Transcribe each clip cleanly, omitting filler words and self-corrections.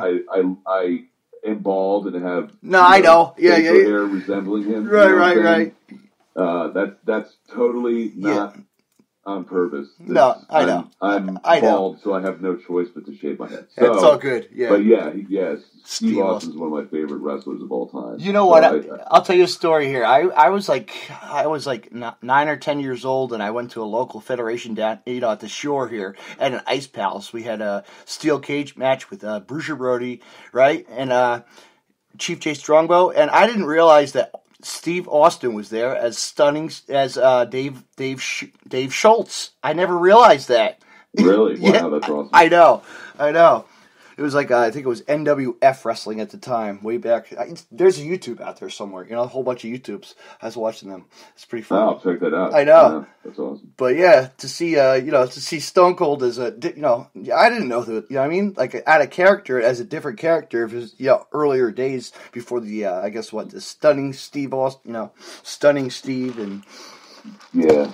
I am bald and have I know. Yeah. hair resembling him. Right. That's totally not on purpose. I know. I'm I bald, know. so I have no choice but to shave my head. So, that's all good. Yeah. But yes, Steve Austin's one of my favorite wrestlers of all time. You know what? I'll tell you a story here. I was like 9 or 10 years old, and I went to a local federation down, at the shore here at an ice palace. We had a steel cage match with Bruiser Brody, right, and Chief J Strongbow, and I didn't realize that Steve Austin was there as Dave Schultz. I never realized that. Really? Wow, that's awesome. I know. It was like, I think it was NWF wrestling at the time, way back. There's a YouTube out there somewhere, a whole bunch of YouTubes. I was watching them. It's pretty fun. I'll check that out. I know. Yeah, that's awesome. But yeah, to see Stone Cold as I didn't know that, what I mean? Like, out of character, as a different character of his, earlier days before the, the Stunning Steve Austin, Stunning Steve and... Yeah.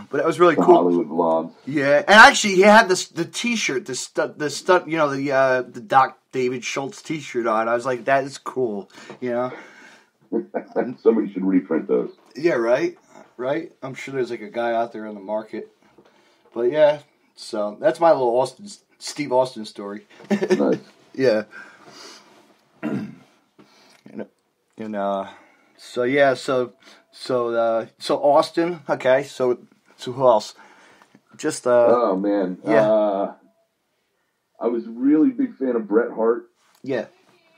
But it was really cool. Hollywood Blonde. Yeah, and actually, he had the T-shirt, the Doc David Schultz T-shirt on. I was like, that is cool. Somebody should reprint those. Yeah, right. I'm sure there's like a guy out there on the market. But yeah, so that's my little Steve Austin story. Nice. Yeah. So Austin, okay. So who else? Just oh man, yeah. I was really big fan of Bret Hart. Yeah.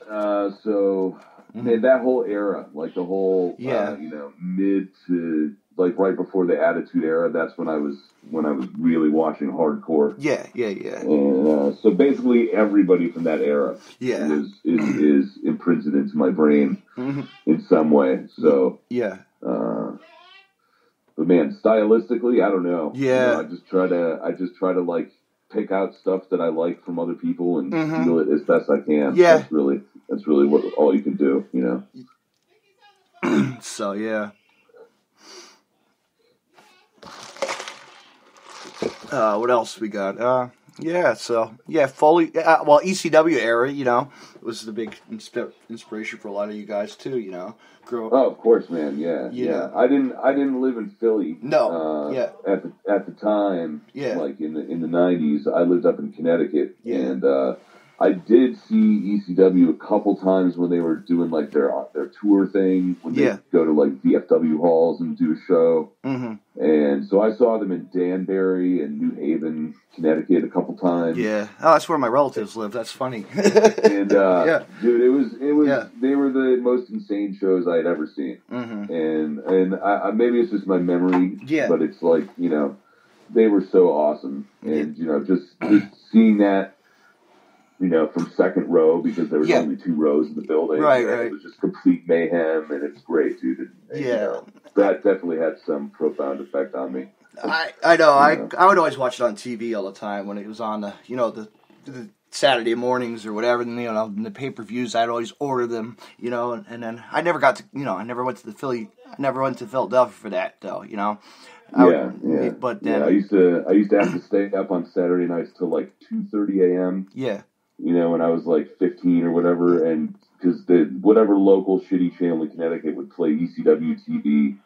Man, that whole era, like the whole mid to like right before the Attitude Era. That's when I was really watching hardcore. Yeah. And so basically everybody from that era, is imprinted into my brain in some way. So yeah. But man, stylistically, I don't know. Yeah. I just try to like pick out stuff that I like from other people and feel it as best I can. Yeah. That's really what all you can do, So yeah. What else we got? Foley. ECW era, was the big inspiration for a lot of you guys too. Oh, of course, man. Yeah. I didn't live in Philly. No. At the time. Yeah. Like in the 90s, I lived up in Connecticut. Yeah. And I did see ECW a couple times when they were doing like their tour thing, when they go to like VFW halls and do a show. Mm-hmm. And so I saw them in Danbury and New Haven, Connecticut a couple times. Yeah. Oh, that's where my relatives live. That's funny. And dude, it was they were the most insane shows I had ever seen. Mm-hmm. And I maybe it's just my memory, but it's like, they were so awesome. And just seeing that, from second row, because there was only 2 rows in the building. Right. It was just complete mayhem, and it's great, dude. And, that definitely had some profound effect on me. I know. I would always watch it on TV all the time when it was on the Saturday mornings or whatever. And the pay-per-views, I'd always order them. And then I never got to. I never went to I never went to Philadelphia for that though. But then I used to have to stay up on Saturday nights till like 2:30 a.m. Yeah. When I was like 15 or whatever, and because whatever local shitty channel in Connecticut would play ECW TV,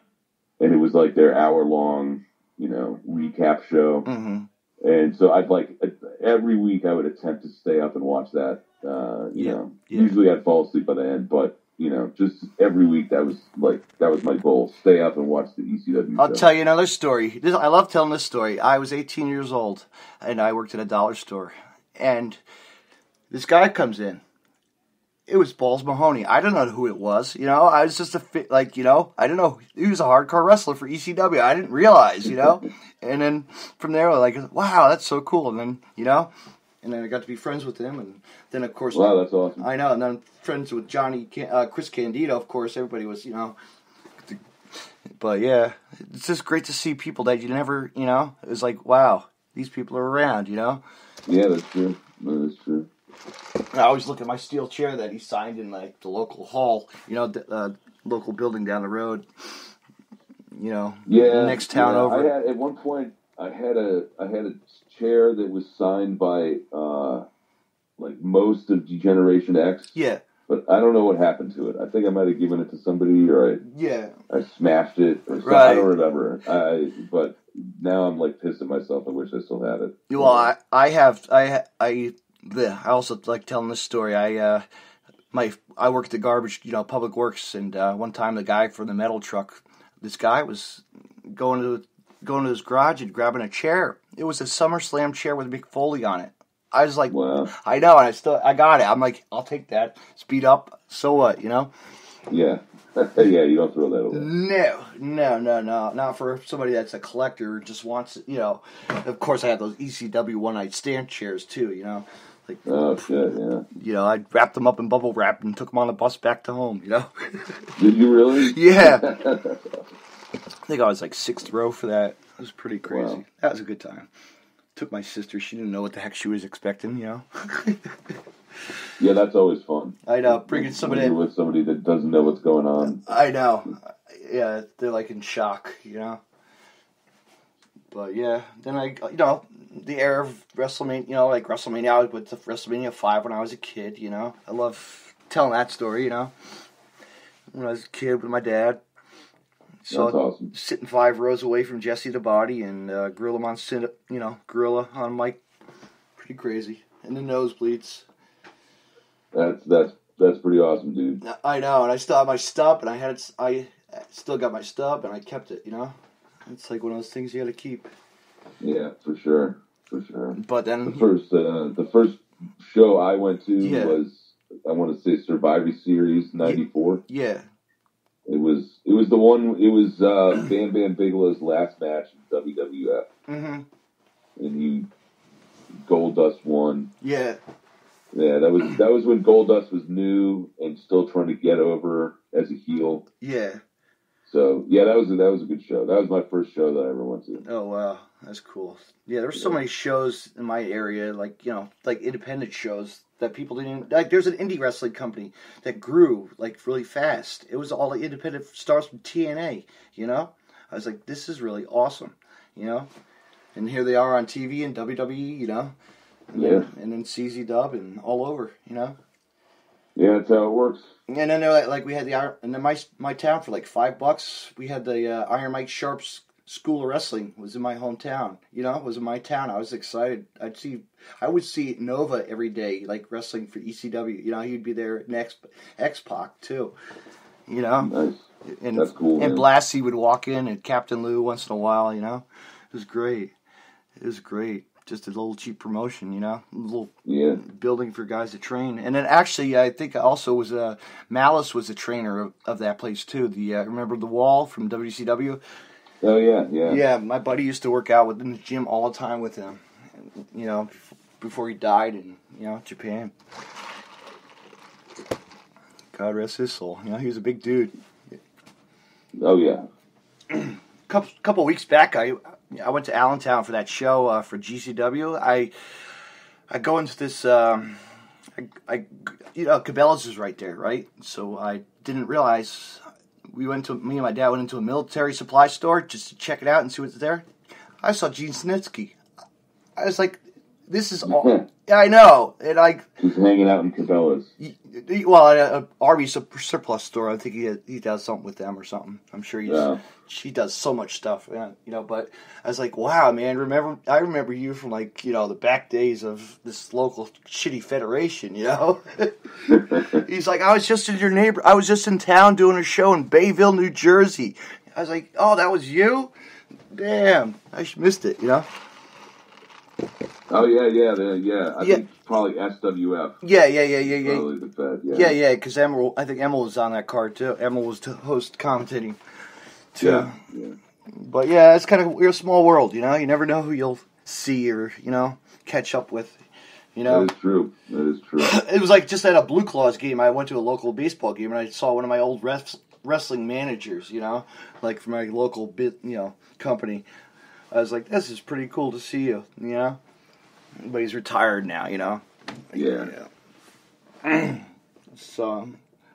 and it was like their hour-long, recap show. Mm-hmm. And so I'd every week I would attempt to stay up and watch that. Usually I'd fall asleep by the end, but just every week that was my goal: stay up and watch the ECW show. I'll tell you another story. I love telling this story. I was 18 years old, and I worked at a dollar store, and this guy comes in. It was Balls Mahoney. I don't know who it was. I was just I didn't know. He was a hardcore wrestler for ECW. I didn't realize, And then from there, wow, that's so cool. And then, and then I got to be friends with him. And then, of course... Wow, that's awesome. I know. And then friends with Chris Candido, of course. Everybody was, But, yeah, it's just great to see people that you never, it was like, wow, these people are around, Yeah, that's true. That's true. I always look at my steel chair that he signed in like the local hall, local building down the road. Next town over. At one point I had a chair that was signed by like most of Generation X. Yeah. But I don't know what happened to it. I think I might have given it to somebody, or I smashed it, or something. Right. I don't remember. But now I'm like pissed at myself. I wish I still had it. Well, I also like telling this story. I worked at the garbage, public works, and one time the guy from the metal truck, this guy was going to his garage and grabbing a chair. It was a SummerSlam chair with a big Foley on it. I was like, wow. I know, and I got it. I'm like, I'll take that. Speed up. So what, Yeah. Yeah, you don't throw that away. No. Not for somebody that's a collector who just wants, Of course, I had those ECW one-night stand chairs, too, Like, oh, shit, yeah. I wrapped them up in bubble wrap and took them on the bus back to home, Did you really? Yeah. I think I was like 6th row for that. It was pretty crazy. Wow. That was a good time. Took my sister. She didn't know what the heck she was expecting, Yeah, that's always fun. I know. Bringing somebody in with somebody that doesn't know what's going on. I know. Yeah, they're like in shock, But yeah, then the era of WrestleMania, like WrestleMania, I was with WrestleMania 5 when I was a kid, I love telling that story, When I was a kid with my dad. So that's awesome. Sitting 5 rows away from Jesse the Body and Gorilla Gorilla on mic. Pretty crazy. And the nosebleeds. That's pretty awesome, dude. I know, and I still have my stub, and I still got my stub, and I kept it, It's like one of those things you got to keep. Yeah, for sure. But then the first show I went to was, I want to say, Survivor Series '94. Yeah. It was the one. It was Bam Bam Bigelow's last match in WWF. Mm-hmm. And Goldust won. Yeah. Yeah, that was when Goldust was new and still trying to get over as a heel. Yeah. So yeah, that was a good show. That was my first show that I ever went to. Oh wow, that's cool. Yeah, there were so many shows in my area, like like independent shows that people didn't like. There's an indie wrestling company that grew like really fast. It was all the independent stars from TNA. I was like, this is really awesome. And here they are on TV and WWE. And then CZW and all over. Yeah, that's how it works. And then like we had my town for like $5. We had the Iron Mike Sharp's School of Wrestling was in my hometown. It was in my town. I was excited. I would see Nova every day, like wrestling for ECW. He'd be there next X-Pac too. Nice. And that's cool. And Blassie would walk in, and Captain Lou once in a while. It was great. Just a little cheap promotion, a little building for guys to train. And then actually, I think also was Malice was a trainer of that place too. Remember the Wall from WCW? Oh yeah. Yeah, my buddy used to work out in the gym all the time with him. Before he died in Japan. God rest his soul. He was a big dude. Oh yeah. Couple weeks back, I went to Allentown for that show for GCW. I go into this. Cabela's is right there, right? So I didn't realize me and my dad went into a military supply store just to check it out and see what's there. I saw Gene Snitsky. I was like, this is all. I know, and he's hanging out in Cabela's. Well, at an Army surplus store, I think he does something with them or something. I'm sure she does so much stuff, But I was like, wow, man, I remember you from the back days of this local shitty federation, He's like, I was just in town doing a show in Bayville, New Jersey. I was like, oh, that was you? Damn, I missed it, Oh yeah. I think probably SWF. Yeah. Probably the Fed. Yeah. Because I think Emma was on that card too. Emma was to host commentating too. Yeah. But yeah, it's we're a small world, You never know who you'll see or catch up with. That is true. It was like just at a Blue Claws game. I went to a local baseball game and I saw one of my old wrestling managers. Like from my local company. I was like, this is pretty cool to see you, But he's retired now, Yeah. So,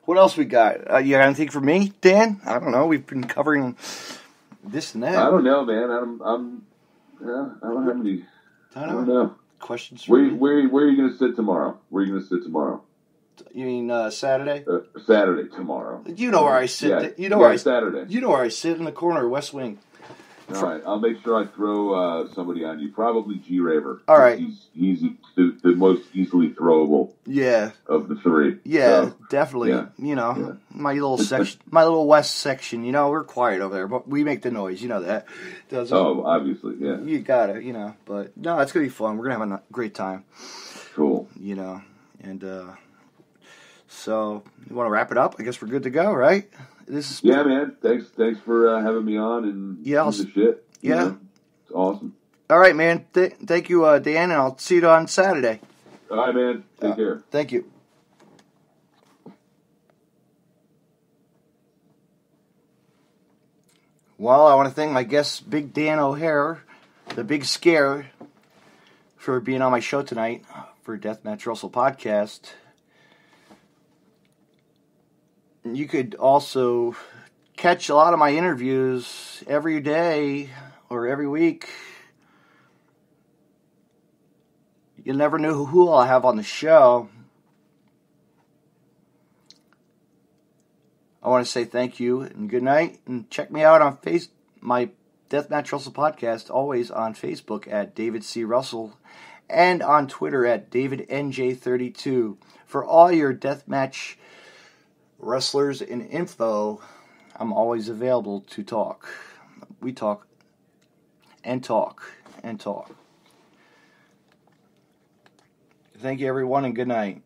what else we got? You got anything for me, Dan? I don't know. We've been covering this and that. I don't know, man. I don't have any. I don't know. questions for Where me? are you going to sit tomorrow? Where are you going to sit tomorrow? You mean Saturday? Saturday, tomorrow. You know where I sit. Yeah, You know where I Saturday. You know where I sit, in the corner, West Wing. All right, I'll make sure I throw somebody on you. Probably G Raver. All right. He's the most easily throwable. Yeah. Of the three. Yeah, so, definitely. Yeah. You know, my little section, my little west section. You know, we're quiet over there, but we make the noise. You know that. Obviously, yeah. You got it. You know, but no, it's gonna be fun. We're gonna have a great time. Cool. You know, and so you want to wrap it up? I guess we're good to go, right? Yeah, man. Thanks for having me on and the shit. Yeah, know? It's awesome. All right, man. Thank you, Dan, and I'll see you on Saturday. All right, man. Take care. Thank you. Well, I want to thank my guest, Big Dan O'Hare, the Big Scare, for being on my show tonight for Deathmatch Russell Podcast. You could also catch a lot of my interviews every day or every week. You'll never know who I'll have on the show. I want to say thank you and good night. And check me out on my Deathmatch Russell Podcast, always on Facebook at David C. Russell and on Twitter at DavidNJ32. For all your Deathmatch wrestlers and info, I'm always available to talk. We talk and talk and talk. Thank you, everyone, and good night.